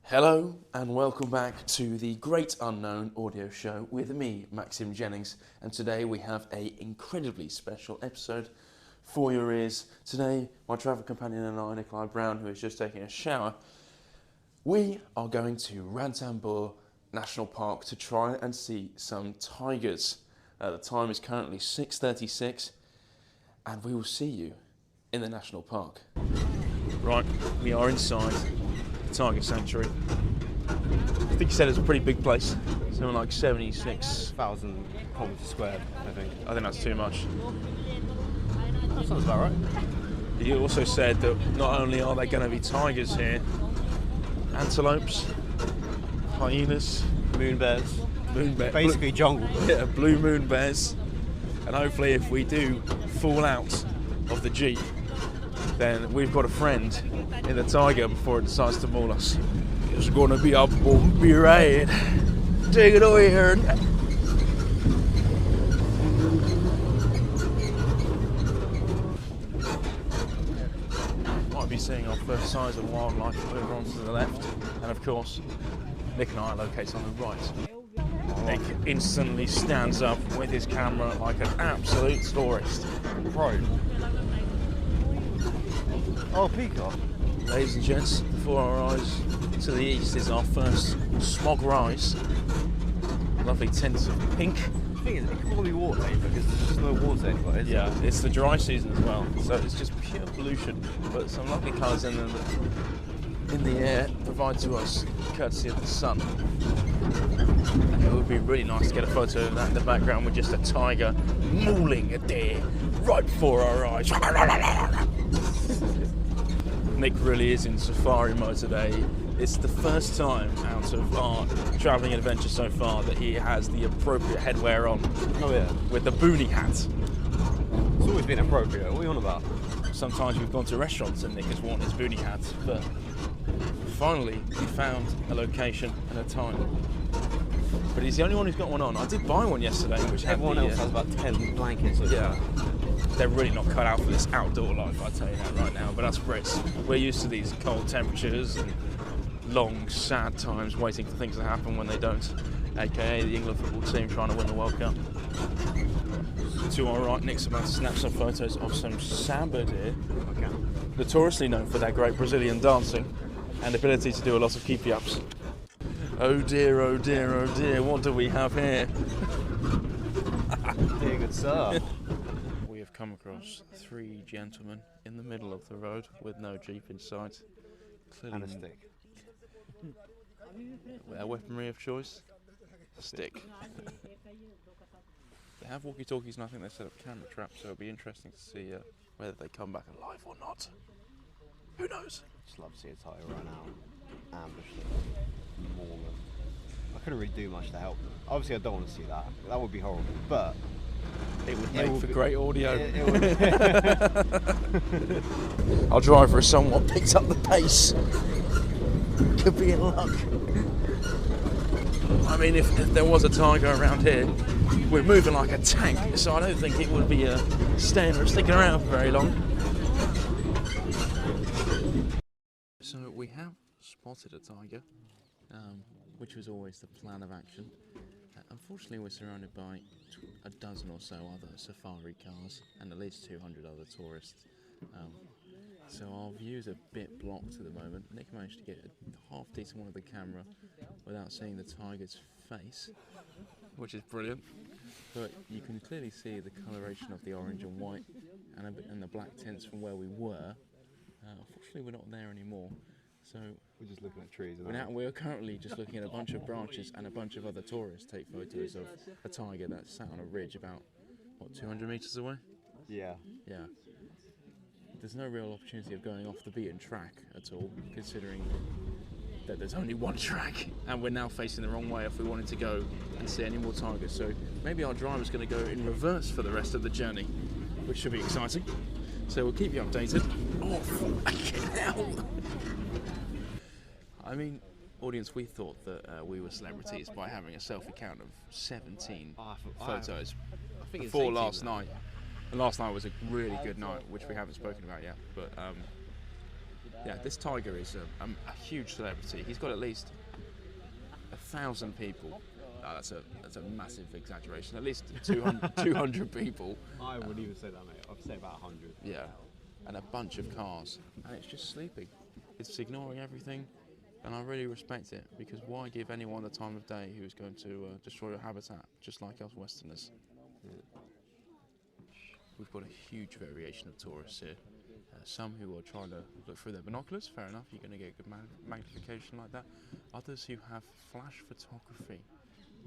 Hello and welcome back to the Great Unknown audio show with me, Maxim Jennings, and today we have an incredibly special episode for your ears. Today, my travel companion and I, Nikolai Brown, who is just taking a shower, we are going to Ranthambore National Park to try and see some tigers. The time is currently 6:36 and we will see you in the national park. Right, we are inside Tiger Sanctuary. I think he said it's a pretty big place, something like 76,000 kilometres squared, I think. I think that's too much. That sounds about right. He also said that not only are there going to be tigers here, antelopes, hyenas, Moon bears. Basically jungle bears. Yeah, blue moon bears. And hopefully if we do fall out of the Jeep, then we've got a friend in the tiger before it decides to maul us. It's gonna be a bumpy ride. Take it away, Aaron. Might be seeing our first signs of wildlife over onto the left, and of course, Nick and I locate on the right. Nick instantly stands up with his camera like an absolute tourist. Right. Oh, peacock. Ladies and gents, before our eyes to the east is our first smog rise. Lovely tints of pink. The thing is, it could probably be water because there's just no water anywhere, is Yeah, it's the dry season as well, so it's just pure pollution, but some lovely colours in the air provide to us courtesy of the sun. And it would be really nice to get a photo of that in the background with just a tiger mauling a deer right before our eyes. Nick really is in safari mode today. It's the first time out of our travelling adventure so far that he has the appropriate headwear on. Oh yeah. With the boonie hat. It's always been appropriate. What are you on about? Sometimes we've gone to restaurants and Nick has worn his boonie hat, but finally we found a location and a time. But he's the only one who's got one on. I did buy one yesterday, which everyone else has about 10 blankets. Yeah. They're really not cut out for this outdoor life, I'll tell you that right now. But us Brits, we're used to these cold temperatures and long, sad times waiting for things to happen when they don't. AKA the England football team trying to win the World Cup. To our right, Nick's about to snap some photos of some samba deer, notoriously known for their great Brazilian dancing and ability to do a lot of keepy-ups. Oh dear, oh dear, oh dear, what do we have here? Dear good sir. We have come across three gentlemen in the middle of the road with no Jeep in sight. Clearly And a stick. Their weaponry of choice? A stick. They have walkie-talkies and I think they set up camera traps, so it'll be interesting to see whether they come back alive or not. Who knows? Just love to see a tiger run out, ambush them, maul them. I couldn't really do much to help them. Obviously I don't want to see that. That would be horrible. But it would make for great audio. Our driver has somewhat picked up the pace. Could be in luck. I mean, if there was a tiger around here, we're moving like a tank, so I don't think it would be staying or sticking around for very long. So we have spotted a tiger, which was always the plan of action. Unfortunately, we're surrounded by a dozen or so other safari cars and at least 200 other tourists. So our view's a bit blocked at the moment. Nick managed to get a half decent one of the camera without seeing the tiger's face, which is brilliant. But you can clearly see the coloration of the orange and white and the black tints from where we were. Unfortunately, we're not there anymore. So we're just looking at trees. We're currently just looking at a bunch of branches and a bunch of other tourists take photos of a tiger that's sat on a ridge about, what, 200 metres away? Yeah. Yeah. There's no real opportunity of going off the beaten track at all, considering that there's only one track and we're now facing the wrong way if we wanted to go and see any more tigers. So maybe our driver's going to go in reverse for the rest of the journey, which should be exciting. So we'll keep you updated. Oh, fucking hell! I mean, audience, we thought that we were celebrities by having a selfie count of 17 photos before last night. And last night was a really good night, which we haven't spoken about yet. But Yeah, this tiger is a huge celebrity. He's got at least 1,000 people. Oh, that's a massive exaggeration. At least 200 people. I wouldn't even say that, mate. I'd say about 100. Yeah, and a bunch of cars, and it's just sleeping. It's ignoring everything, and I really respect it, because why give anyone the time of day who's going to destroy your habitat, just like us Westerners? We've got a huge variation of tourists here. Some who are trying to look through their binoculars, fair enough, you're going to get good magnification like that. Others who have flash photography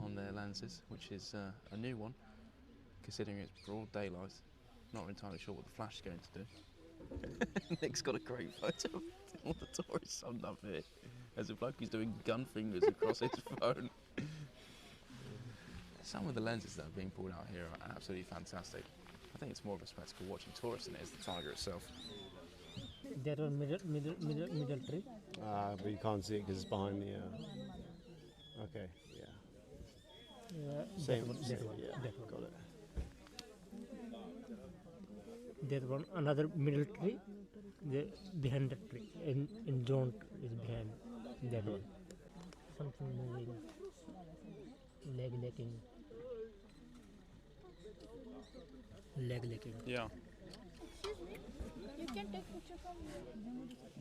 on their lenses, which is a new one, considering it's broad daylight. Not entirely sure what the flash is going to do. Nick's got a great photo of all the tourists summed up here. There's a bloke who's doing gun fingers across his phone. Some of the lenses that are being pulled out here are absolutely fantastic. I think it's more of a spectacle watching tourists than it is the tiger itself. That one middle tree. But you can't see it because it's behind the... Okay, yeah. Same. That one. Got it. That one, another middle tree. Behind the tree. In zone is behind that one. Something moving. Leg licking. Yeah. You can take picture from here.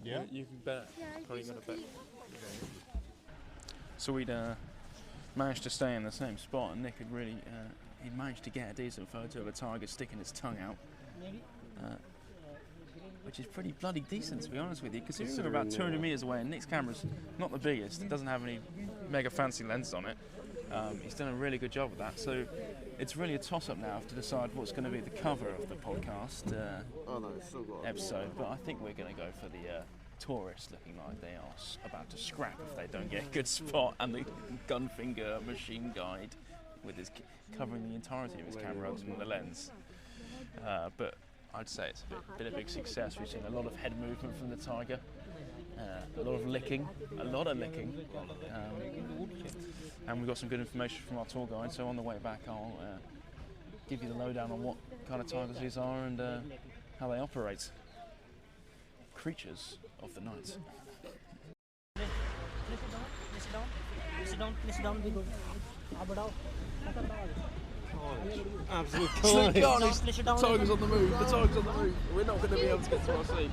Yeah? You can bet. Yeah, Probably got a bet. see. So we'd managed to stay in the same spot, and Nick had really he'd managed to get a decent photo of a tiger sticking its tongue out, which is pretty bloody decent, to be honest with you, considering we're about 200 metres away, and Nick's camera's not the biggest, it doesn't have any mega fancy lenses on it. He's done a really good job with that, so it's really a toss-up now to decide what's going to be the cover of the podcast episode, but I think we're going to go for the tourists looking like they are about to scrap if they don't get a good spot, and the Gunfinger machine guide with his covering the entirety of his camera other than the lens. But I'd say it's been a big success. We've seen a lot of head movement from the tiger, a lot of licking, and we've got some good information from our tour guide, so on the way back I'll give you the lowdown on what kind of tigers these are and how they operate. Creatures of the night. Please down, we go. Absolute Carnage. Place it down. Tiger's on the move. The tiger's on the move. We're not going to be able to get to our seat.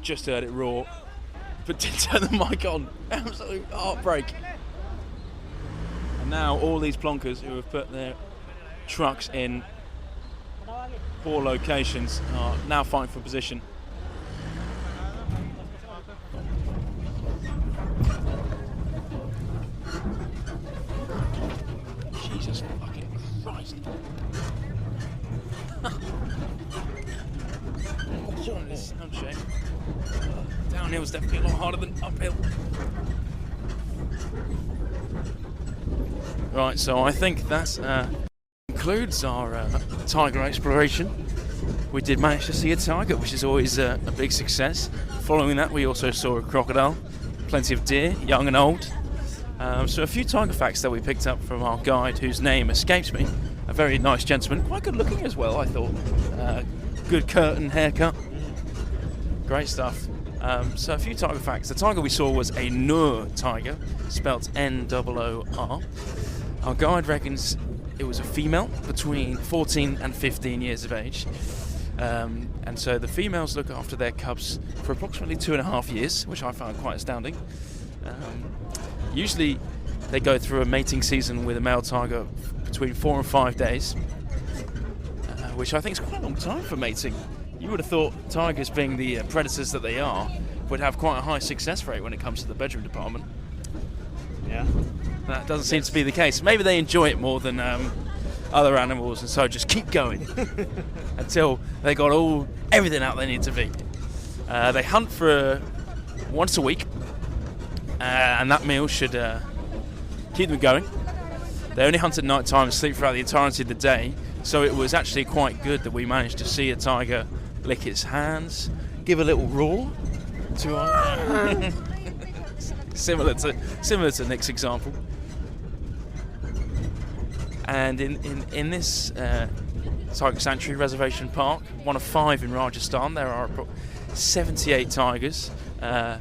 Just heard it roar, but didn't turn the mic on. Absolute heartbreak. And now all these plonkers who have put their trucks in poor locations are now fighting for position. Jesus fucking Christ. Enjoying this sound check. Downhill's definitely a lot harder than uphill. Right, so I think that concludes our tiger exploration. We did manage to see a tiger, which is always a big success. Following that, we also saw a crocodile, plenty of deer, young and old. So a few tiger facts that we picked up from our guide, whose name escapes me. A very nice gentleman, quite good looking as well, I thought. Good curtain haircut. Great stuff. So a few tiger facts. The tiger we saw was a Noor tiger, spelt N-O-O-R. Our guide reckons it was a female between 14 and 15 years of age. And so the females look after their cubs for approximately 2.5 years, which I found quite astounding. Usually they go through a mating season with a male tiger between 4 and 5 days, which I think is quite a long time for mating. You would have thought tigers, being the predators that they are, would have quite a high success rate when it comes to the bedroom department. Yeah. That doesn't seem to be the case. Maybe they enjoy it more than other animals, and so just keep going until they got everything out they need to feed. They hunt for once a week, and that meal should keep them going. They only hunt at night time and sleep throughout the entirety of the day, so it was actually quite good that we managed to see a tiger lick its hands, give a little roar to our similar to Nick's example. And in this Tiger Sanctuary Reservation Park, one of 5 in Rajasthan, there are 78 tigers, a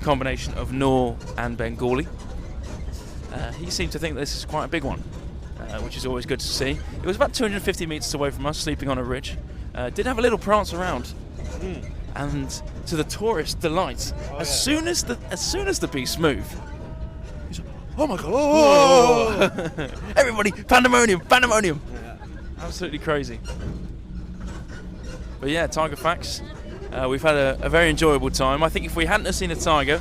combination of Nor and Bengali. He seemed to think this is quite a big one, which is always good to see. It was about 250 metres away from us, sleeping on a ridge. Did have a little prance around, and to the tourist delight, as soon as the beast moved, he's like, "Oh my god! Oh! Everybody, pandemonium! Yeah. Absolutely crazy." But yeah, Tiger Facts. We've had a very enjoyable time. I think if we hadn't have seen a tiger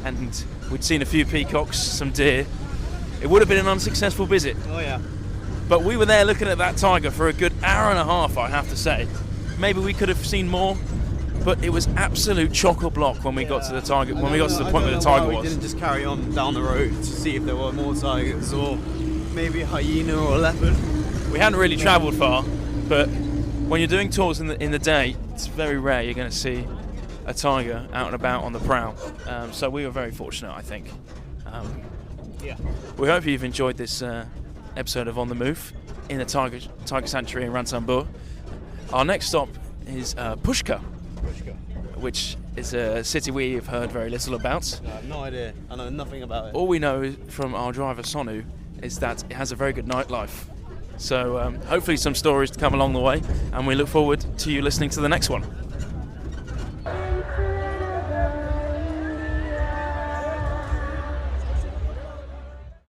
and we'd seen a few peacocks, some deer, it would have been an unsuccessful visit. Oh yeah. But we were there looking at that tiger for a good hour and a half, I have to say. Maybe we could have seen more, but it was absolute chock-a-block when we got to the tiger. When we got to the point where the tiger we was. didn't just carry on down the road to see if there were more tigers or maybe a hyena or a leopard. We hadn't really travelled far, but when you're doing tours in the day, it's very rare you're going to see a tiger out and about on the prowl. So we were very fortunate, I think. Yeah. We hope you've enjoyed this episode of On the Move in the Tiger Sanctuary in Ranthambore. Our next stop is Pushkar, which is a city we've heard very little about. I have no idea. I know nothing about it. All we know from our driver Sonu is that it has a very good nightlife. So hopefully some stories to come along the way, and we look forward to you listening to the next one.